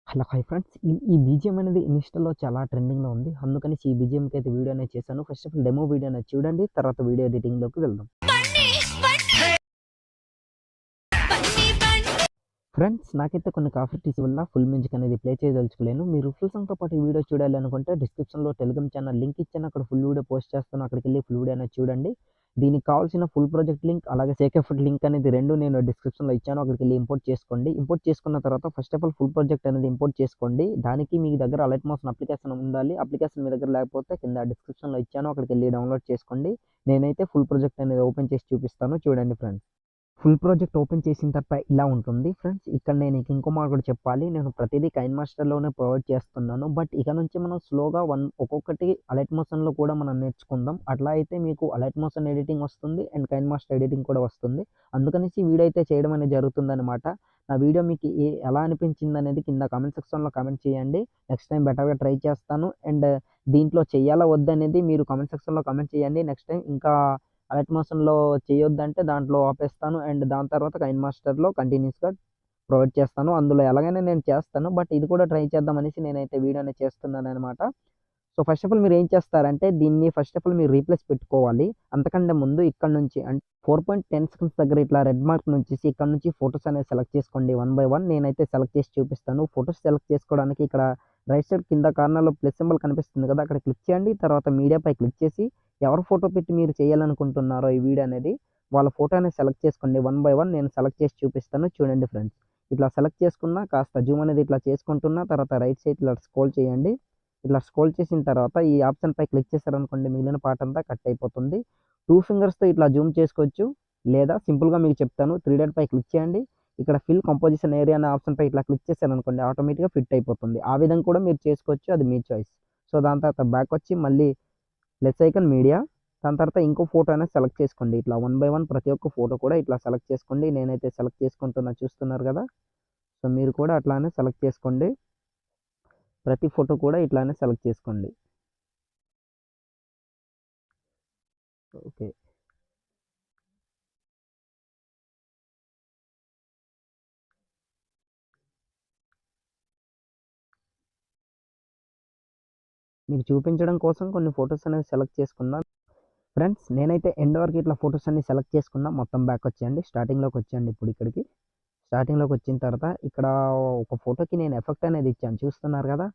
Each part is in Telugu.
Hello hi friends. ఈ బీజీఎం అనేది ఇన్‌స్టాలో చాలా ట్రెండింగ్‌లో ఉంది. అందుకనేసి ఈ బీజీఎంకి అయితే వీడియో అనేది చేశాను. First of all demo video అనేది చూడండి. తర్వాత వీడియో ఎడిటింగ్‌లోకి వెళ్దాం. ఫ్రెండ్స్ నాకైతే కొన్ని కాఫీ టీస్ వల్ల ఫుల్ మ్యూజిక్ అనేది ప్లే చేయదలుచుకోలేను. మీరు ఫుల్ సాంగ్‌తో పాటు ఈ వీడియో చూడాలి అనుకుంటే డిస్క్రిప్షన్‌లో టెలిగ్రామ్ ఛానల్ లింక్ ఇచ్చాను. అక్కడ ఫుల్ వీడియో పోస్ట్ చేస్తాను. అక్కడికెళ్ళి ఫుల్ వీడియో అనేది చూడండి. దీనికి కావాల్సిన ఫుల్ ప్రాజెక్ట్ లింక్ అలాగే సేకేఫర్ట్ లింక్ అనేది 2 నేను డిస్క్రిప్షన్‌లో ఇచ్చాను. అక్కడికెళ్ళి ఇంపోర్ట్ చేసుకోండి. ఇంపోర్ట్ చేసుకున్న తర్వాత first of all full project అనేది ఇంపోర్ట్ చేసుకోండి. దానికి మీ దగ్గర అలర్ట్ మోషన్ అప్లికేషన్ ఉండాలి. అప్లికేషన్ మీ దగ్గర లేకపోతే కింద డిస్క్రిప్షన్‌లో ఇచ్చాను. అక్కడికెళ్ళి డౌన్లోడ్ చేసుకోండి. నేనైతే ఫుల్ ప్రాజెక్ట్ అనేది ఓపెన్ చేసి చూపిస్తాను. చూడండి ఫ్రెండ్స్. ఫుల్ ప్రాజెక్ట్ ఓపెన్ చేసిన తర్వాత ఇలా ఉంటుంది ఫ్రెండ్స్. ఇక్కడ నేను ఇంకో మాట కూడా చెప్పాలి. నేను ప్రతిదీ కైన్‌మాస్టర్‌లోనే ప్రొవైడ్ చేస్తున్నాను. బట్ ఇక నుంచి మనం స్లోగా ఒక్కొక్కటి అలర్ట్ మోషన్‌లో కూడా మనం నేర్చుకుందాం. అట్లా అయితే మీకు అలర్ట్ మోషన్ ఎడిటింగ్ వస్తుంది అండ్ కైన్‌మాస్టర్ ఎడిటింగ్ కూడా వస్తుంది. అందుకనేసి ఈ వీడియో అయితే చేయడం అనేది జరుగుతుందనమాట. నా వీడియో మీకు ఎలా అనిపించిందనేది కింద కామెంట్ సెక్షన్‌లో కామెంట్ చేయండి. నెక్స్ట్ టైమ్ బెటర్‌గా ట్రై చేస్తాను. అండ్ దీంట్లో చేయాలా వద్దా అనేది మీరు కామెంట్ సెక్షన్‌లో కామెంట్ చేయండి. నెక్స్ట్ టైమ్ ఇంకా అలర్ట్ మోషన్‌లో చేయొద్దంటే దాంట్లో ఆపేస్తాను. అండ్ దాని తర్వాత కైన్‌మాస్టర్‌లో కంటిన్యూయస్‌గా ప్రొవైడ్ చేస్తాను. అందులో ఎలాగైనా నేను చేస్తాను. బట్ ఇది కూడా ట్రై చేద్దాం అనేసి నేనైతే వీడియో అనేది చేస్తున్నాననమాట. సో, ఫస్ట్ ఆఫ్ ఆల్ మీరేం చేస్తారంటే దీన్ని ఫస్ట్ ఆఫ్ ఆల్ మీరు రీప్లేస్ పెట్టుకోవాలి. అంతకంటే ముందు ఇక్కడ నుంచి 4.10 సెకండ్స్ దగ్గర ఇట్లా రెడ్ మార్క్ నుంచేసి ఇక్కడ నుంచి ఫోటోస్ అనేది సెలెక్ట్ చేసుకోండి వన్ బై వన్. నేనైతే సెలెక్ట్ చేసి చూపిస్తాను. ఫోటోస్ సెలెక్ట్ చేసుకోవడానికి ఇక్కడ రైట్ సైడ్ కింద కార్నర్‌లో ప్లస్ సింబల్ కనిపిస్తుంది కదా! అక్కడ క్లిక్ చేయండి. తర్వాత మీడియాపై క్లిక్ చేసి ఎవరి ఫోటో పెట్టి మీరు చేయాలనుకుంటున్నారో ఈ వీడియో అనేది వాళ్ళ ఫోటో అనేది సెలెక్ట్ చేసుకోండి. వన్ బై వన్ నేను సెలెక్ట్ చేసి చూపిస్తాను. చూడండి ఫ్రెండ్స్. ఇట్లా సెలెక్ట్ చేసుకున్న కాస్త జూమ్ అనేది ఇట్లా చేసుకుంటున్న తర్వాత రైట్ సైడ్ ఇట్లా స్క్రోల్ చేయండి. ఇట్లా స్క్రోల్ చేసిన తర్వాత ఈ ఆప్షన్‌పై క్లిక్ చేశారనుకోండి మిగిలిన పార్ట్ అంతా కట్ అయిపోతుంది. 2 ఫింగర్స్‌తో ఇట్లా జూమ్ చేసుకోవచ్చు. లేదా సింపుల్‌గా మీకు చెప్తాను 3 డాట్ పై క్లిక్ చేయండి. ఇక్కడ ఫిల్ కంపోజిషన్ ఏరియా అనే ఆప్షన్‌పై ఇట్లా క్లిక్ చేశారనుకోండి ఆటోమేటిక్‌గా ఫిట్ అయిపోతుంది. ఆ విధంగా కూడా మీరు చేసుకోవచ్చు. అది మీ చాయిస్. సో, దాని తర్వాత బ్యాక్ వచ్చి మళ్ళీ ప్లస్ ఐకాన్ మీడియా. దాని తర్వాత ఇంకో ఫోటో అనేది సెలెక్ట్ చేసుకోండి. ఇట్లా వన్ బై వన్ ప్రతి ఒక్క ఫోటో కూడా ఇట్లా సెలెక్ట్ చేసుకోండి. నేనైతే సెలెక్ట్ చేసుకుంటున్నా చూస్తున్నారు కదా! సో, మీరు కూడా అట్లానే సెలెక్ట్ చేసుకోండి. ప్రతి ఫోటో కూడా ఇట్లానే సెలెక్ట్ చేసుకోండి. ఓకే. మీకు చూపించడం కోసం కొన్ని ఫోటోస్ అనేవి సెలెక్ట్ చేసుకున్నా. ఫ్రెండ్స్ నేనైతే ఎండ్ వరకు ఇట్లా ఫోటోస్ అన్ని సెలెక్ట్ చేసుకున్నా. మొత్తం బ్యాక్ వచ్చేయండి. స్టార్టింగ్‌లోకి వచ్చేయండి ఇప్పుడు ఇక్కడికి. స్టార్టింగ్‌లోకి వచ్చిన తర్వాత ఇక్కడ ఒక ఫోటోకి నేను ఎఫెక్ట్ అనేది ఇచ్చాను చూస్తున్నారు కదా!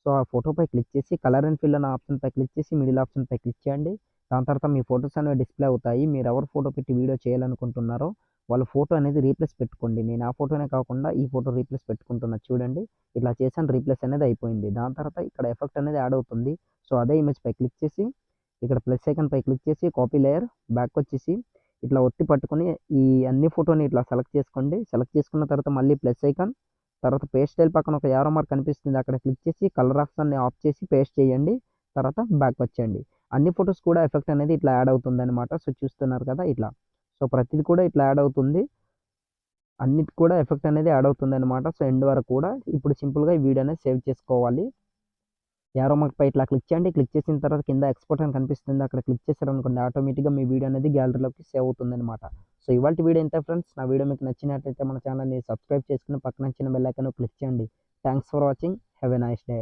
సో, ఆ ఫోటోపై క్లిక్ చేసి కలర్ అండ్ ఫిల్ అనే ఆప్షన్‌పై క్లిక్ చేసి మిడిల్ ఆప్షన్‌పై క్లిక్ చేయండి. దాని తర్వాత మీ ఫోటోస్ అనేవి డిస్‌ప్లే అవుతాయి. మీరు ఎవరి ఫోటో పెట్టి వీడియో చేయాలనుకుంటున్నారో వాళ్ళ ఫోటో అనేది రీప్లేస్ పెట్టుకోండి. నేను ఆ ఫోటోనే కాకుండా ఈ ఫోటో రీప్లేస్ పెట్టుకుంటున్నా చూడండి. ఇట్లా చేశాను రీప్లేస్ అనేది అయిపోయింది. దాని తర్వాత ఇక్కడ ఎఫెక్ట్ అనేది యాడ్ అవుతుంది. సో, అదే ఇమేజ్‌పై క్లిక్ చేసి ఇక్కడ ప్లస్ ఐకాన్‌పై క్లిక్ చేసి కాపీ లేయర్ బ్యాక్ వచ్చేసి ఇట్లా ఒత్తి పట్టుకొని ఈ అన్ని ఫోటోని ఇట్లా సెలెక్ట్ చేసుకోండి. సెలెక్ట్ చేసుకున్న తర్వాత మళ్ళీ ప్లస్ ఐకాన్ తర్వాత పేస్ట్ స్టైల్ పక్కన ఒక యారో మార్క్ కనిపిస్తుంది. అక్కడ క్లిక్ చేసి కలర్ ఆప్షన్‌ని ఆఫ్ చేసి పేస్ట్ చేయండి. తర్వాత బ్యాక్ వచ్చేయండి. అన్ని ఫోటోస్ కూడా ఎఫెక్ట్ అనేది ఇట్లా యాడ్ అవుతుందనమాట. సో, చూస్తున్నారు కదా! ఇట్లా. సో, ప్రతిది కూడా ఇట్లా యాడ్ అవుతుంది. అన్నిటికి కూడా ఎఫెక్ట్ అనేది యాడ్ అవుతుందనమాట. సో, ఎండ్ వరకు కూడా ఇప్పుడు సింపుల్‌గా ఈ వీడియో అనేది సేవ్ చేసుకోవాలి. యారో మార్క్‌పై ఇట్లా క్లిక్ చేయండి. క్లిక్ చేసిన తర్వాత కింద ఎక్స్‌పోర్ట్ అని కనిపిస్తుంది. అక్కడ క్లిక్ చేశారనుకోండి ఆటోమేటిక్‌గా మీ వీడియో అనేది గ్యాలరీలోకి సేవ్ అవుతుందనమాట. సో, ఇవాల్టి వీడియో ఇంతే ఫ్రెండ్స్. నా వీడియో మీకు నచ్చినట్లయితే మన ఛానల్‌ని సబ్స్క్రైబ్ చేసుకొని పక్కన చిన్న బెల్ ఐకాన్ క్లిక్ చేయండి. Thanks for watching. Have a nice day.